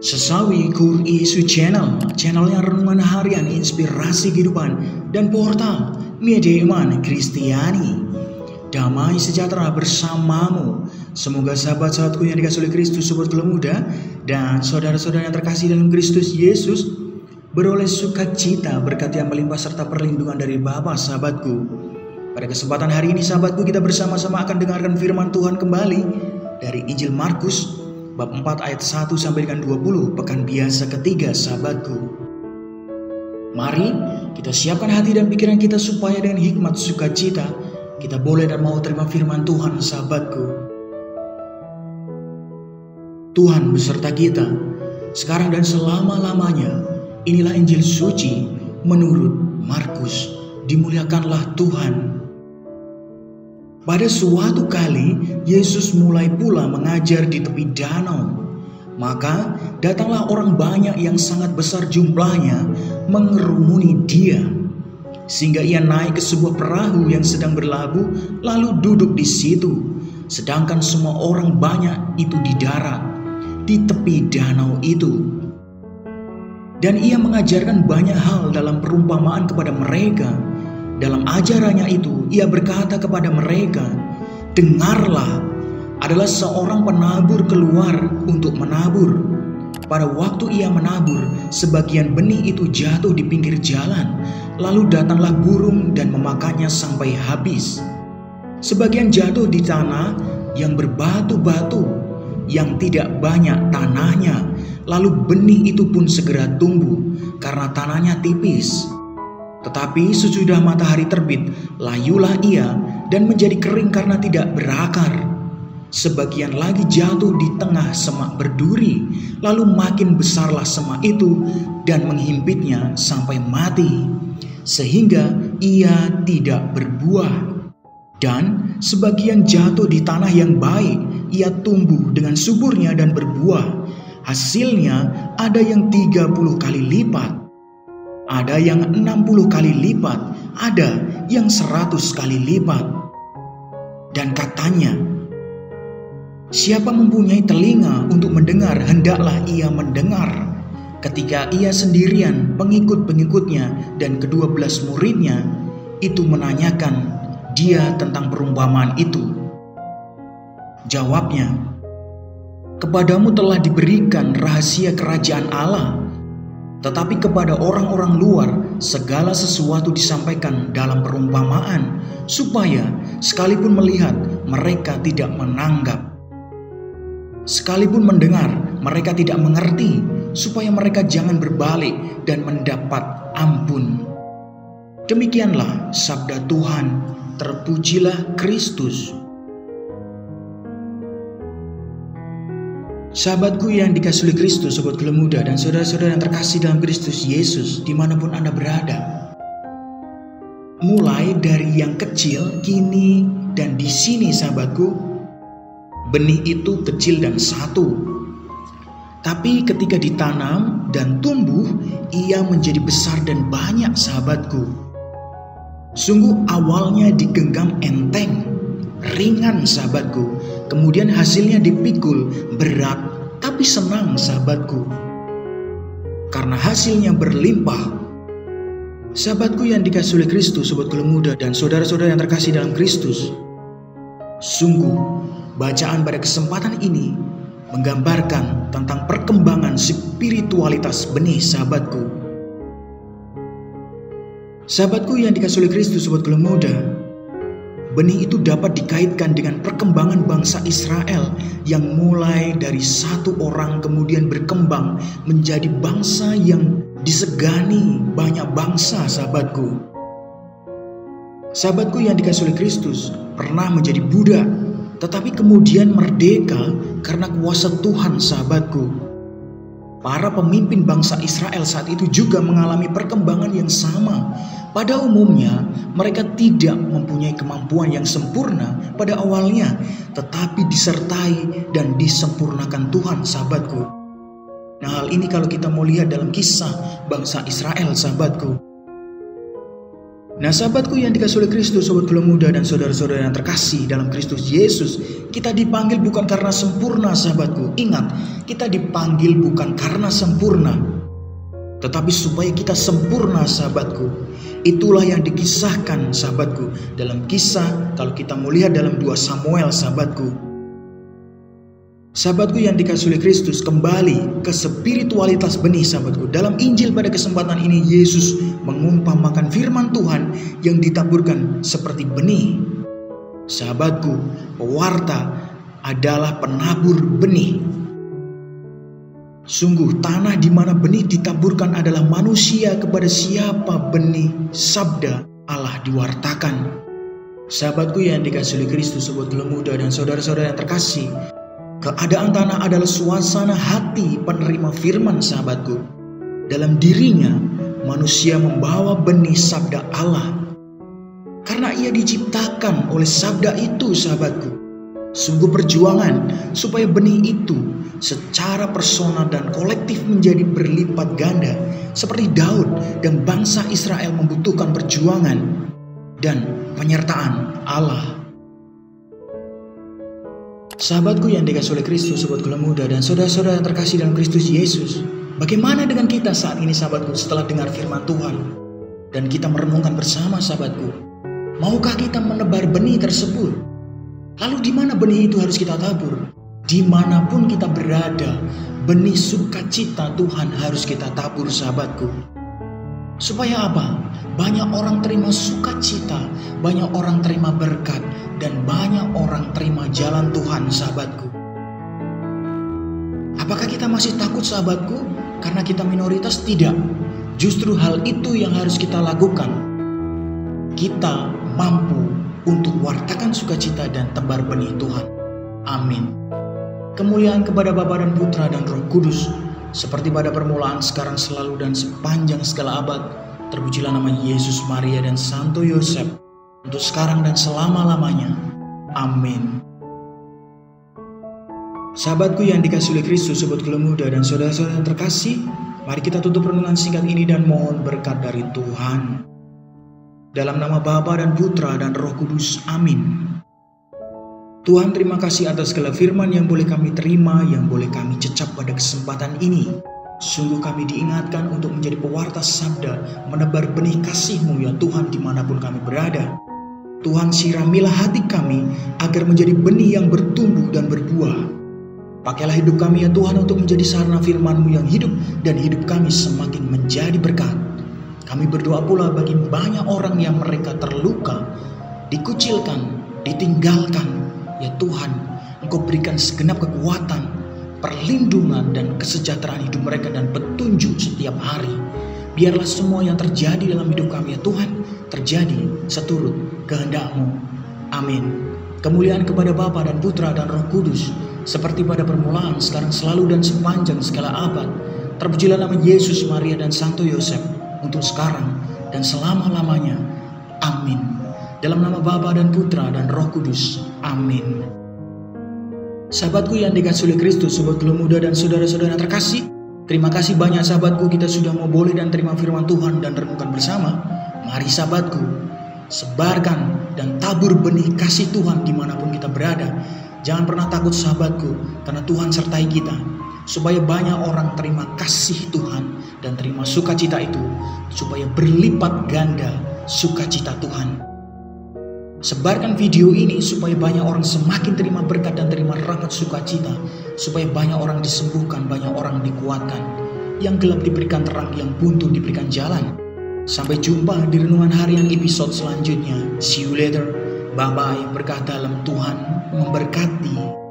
Sesawi Kur Isu channelnya renungan harian inspirasi kehidupan dan portal media iman Kristiani. Damai sejahtera bersamamu. Semoga sahabat-sahabatku yang dikasihi oleh Kristus, sobat muda dan saudara-saudara yang terkasih dalam Kristus Yesus beroleh sukacita, berkat yang melimpah serta perlindungan dari Bapa. Sahabatku, pada kesempatan hari ini sahabatku, kita bersama-sama akan dengarkan firman Tuhan kembali dari Injil Markus bab 4 ayat 1 sampai dengan 20, pekan biasa ketiga. Sahabatku, mari kita siapkan hati dan pikiran kita supaya dengan hikmat sukacita kita boleh dan mau terima firman Tuhan. Sahabatku, Tuhan beserta kita sekarang dan selama-lamanya. Inilah Injil suci menurut Markus. Dimuliakanlah Tuhan. Pada suatu kali Yesus mulai pula mengajar di tepi danau. Maka datanglah orang banyak yang sangat besar jumlahnya mengerumuni dia, sehingga ia naik ke sebuah perahu yang sedang berlabuh lalu duduk di situ, sedangkan semua orang banyak itu di darat di tepi danau itu. Dan ia mengajarkan banyak hal dalam perumpamaan kepada mereka. Dalam ajarannya itu ia berkata kepada mereka, "Dengarlah, adalah seorang penabur keluar untuk menabur. Pada waktu ia menabur, sebagian benih itu jatuh di pinggir jalan, lalu datanglah burung dan memakannya sampai habis. Sebagian jatuh di tanah yang berbatu-batu, yang tidak banyak tanahnya, lalu benih itu pun segera tumbuh karena tanahnya tipis. Tetapi sesudah matahari terbit, layulah ia dan menjadi kering karena tidak berakar. Sebagian lagi jatuh di tengah semak berduri, lalu makin besarlah semak itu dan menghimpitnya sampai mati, sehingga ia tidak berbuah. Dan sebagian jatuh di tanah yang baik, ia tumbuh dengan suburnya dan berbuah. Hasilnya ada yang 30 kali lipat, ada yang 60 kali lipat, ada yang 100 kali lipat." Dan katanya, "Siapa mempunyai telinga untuk mendengar, hendaklah ia mendengar." Ketika ia sendirian, pengikut-pengikutnya dan ke-12 muridnya itu menanyakan dia tentang perumpamaan itu. Jawabnya, "Kepadamu telah diberikan rahasia kerajaan Allah, tetapi kepada orang-orang luar segala sesuatu disampaikan dalam perumpamaan, supaya sekalipun melihat mereka tidak menanggap, sekalipun mendengar mereka tidak mengerti, supaya mereka jangan berbalik dan mendapat ampun." Demikianlah sabda Tuhan. Terpujilah Kristus. Sahabatku yang dikasihi oleh Kristus, sobat muda dan saudara-saudara yang terkasih dalam Kristus Yesus, dimanapun Anda berada, mulai dari yang kecil, kini dan di sini sahabatku, benih itu kecil dan satu, tapi ketika ditanam dan tumbuh, ia menjadi besar dan banyak. Sahabatku, sungguh awalnya digenggam enteng, ringan sahabatku, kemudian hasilnya dipikul berat tapi senang sahabatku, karena hasilnya berlimpah. Sahabatku yang dikasihi oleh Kristus, sobat muda dan saudara-saudara yang terkasih dalam Kristus, sungguh bacaan pada kesempatan ini menggambarkan tentang perkembangan spiritualitas benih. Sahabatku, sahabatku yang dikasihi oleh Kristus, sobat muda, benih itu dapat dikaitkan dengan perkembangan bangsa Israel yang mulai dari satu orang kemudian berkembang menjadi bangsa yang disegani banyak bangsa. Sahabatku, sahabatku yang dikasihi oleh Kristus, pernah menjadi budak tetapi kemudian merdeka karena kuasa Tuhan. Sahabatku, para pemimpin bangsa Israel saat itu juga mengalami perkembangan yang sama. Pada umumnya mereka tidak mempunyai kemampuan yang sempurna pada awalnya, tetapi disertai dan disempurnakan Tuhan. Sahabatku, nah hal ini kalau kita mau lihat dalam kisah bangsa Israel, sahabatku, Nah, sahabatku yang dikasihi oleh Kristus, sobat Gula Muda dan saudara-saudara yang terkasih dalam Kristus Yesus, kita dipanggil bukan karena sempurna, sahabatku. Ingat, kita dipanggil bukan karena sempurna, tetapi supaya kita sempurna, sahabatku. Itulah yang dikisahkan, sahabatku, dalam kisah, kalau kita mau lihat dalam 2 Samuel, sahabatku. Sahabatku yang dikasihi oleh Kristus, kembali ke spiritualitas benih, sahabatku. Dalam Injil pada kesempatan ini, Yesus mengumpamakan firman Tuhan yang ditaburkan seperti benih. Sahabatku, pewarta adalah penabur benih. Sungguh, tanah di mana benih ditaburkan adalah manusia kepada siapa benih sabda Allah diwartakan. Sahabatku yang dikasihi oleh Kristus, sobat Gula Muda dan saudara-saudara yang terkasih, keadaan tanah adalah suasana hati penerima firman, sahabatku. Dalam dirinya, manusia membawa benih sabda Allah. Karena ia diciptakan oleh sabda itu, sahabatku. Sungguh perjuangan supaya benih itu secara personal dan kolektif menjadi berlipat ganda. Seperti Daud dan bangsa Israel membutuhkan perjuangan dan penyertaan Allah. Sahabatku yang dikasihi oleh Kristus, sobat Gula Muda dan saudara-saudara yang terkasih dalam Kristus Yesus, bagaimana dengan kita saat ini, sahabatku, setelah dengar firman Tuhan dan kita merenungkan bersama, sahabatku? Maukah kita menebar benih tersebut? Lalu di mana benih itu harus kita tabur? Dimanapun kita berada, benih sukacita Tuhan harus kita tabur, sahabatku. Supaya apa? Banyak orang terima sukacita, banyak orang terima berkat, dan banyak orang terima jalan Tuhan, sahabatku. Apakah kita masih takut, sahabatku? Karena kita minoritas? Tidak. Justru hal itu yang harus kita lakukan. Kita mampu untuk wartakan sukacita dan tebar benih Tuhan. Amin. Kemuliaan kepada Bapa dan Putra dan Roh Kudus, seperti pada permulaan, sekarang, selalu, dan sepanjang segala abad. Terpujilah nama Yesus, Maria, dan Santo Yosef, untuk sekarang dan selama-lamanya. Amin. Sahabatku yang dikasihi oleh Kristus, sobat Gula Muda dan saudara-saudara yang terkasih, mari kita tutup renungan singkat ini dan mohon berkat dari Tuhan. Dalam nama Bapa dan Putra dan Roh Kudus. Amin. Tuhan, terima kasih atas segala firman yang boleh kami terima, yang boleh kami cecap pada kesempatan ini. Sungguh kami diingatkan untuk menjadi pewarta sabda, menebar benih kasih-Mu ya Tuhan dimanapun kami berada. Tuhan, siramilah hati kami agar menjadi benih yang bertumbuh dan berbuah. Pakailah hidup kami ya Tuhan untuk menjadi sarana firman-Mu yang hidup, dan hidup kami semakin menjadi berkat. Kami berdoa pula bagi banyak orang yang mereka terluka, dikucilkan, ditinggalkan. Ya Tuhan, Engkau berikan segenap kekuatan, perlindungan dan kesejahteraan hidup mereka dan petunjuk setiap hari. Biarlah semua yang terjadi dalam hidup kami ya Tuhan, terjadi seturut kehendak-Mu. Amin. Kemuliaan kepada Bapa dan Putra dan Roh Kudus, seperti pada permulaan, sekarang, selalu, dan sepanjang segala abad. Terpujilah nama Yesus, Maria, dan Santo Yosef, untuk sekarang dan selama-lamanya. Amin. Dalam nama Bapa dan Putra dan Roh Kudus. Amin. Sahabatku yang dikasihi oleh Kristus, sobat Gula Muda dan saudara-saudara terkasih, terima kasih banyak, sahabatku, kita sudah mau boleh dan terima firman Tuhan dan renungkan bersama. Mari, sahabatku, sebarkan dan tabur benih kasih Tuhan dimanapun kita berada. Jangan pernah takut, sahabatku, karena Tuhan sertai kita, supaya banyak orang terima kasih Tuhan dan terima sukacita itu, supaya berlipat ganda sukacita Tuhan. Sebarkan video ini supaya banyak orang semakin terima berkat dan terima rahmat sukacita, supaya banyak orang disembuhkan, banyak orang dikuatkan, yang gelap diberikan terang, yang buntu diberikan jalan. Sampai jumpa di renungan harian episode selanjutnya. See you later. Bye-bye. Berkah dalam Tuhan memberkati.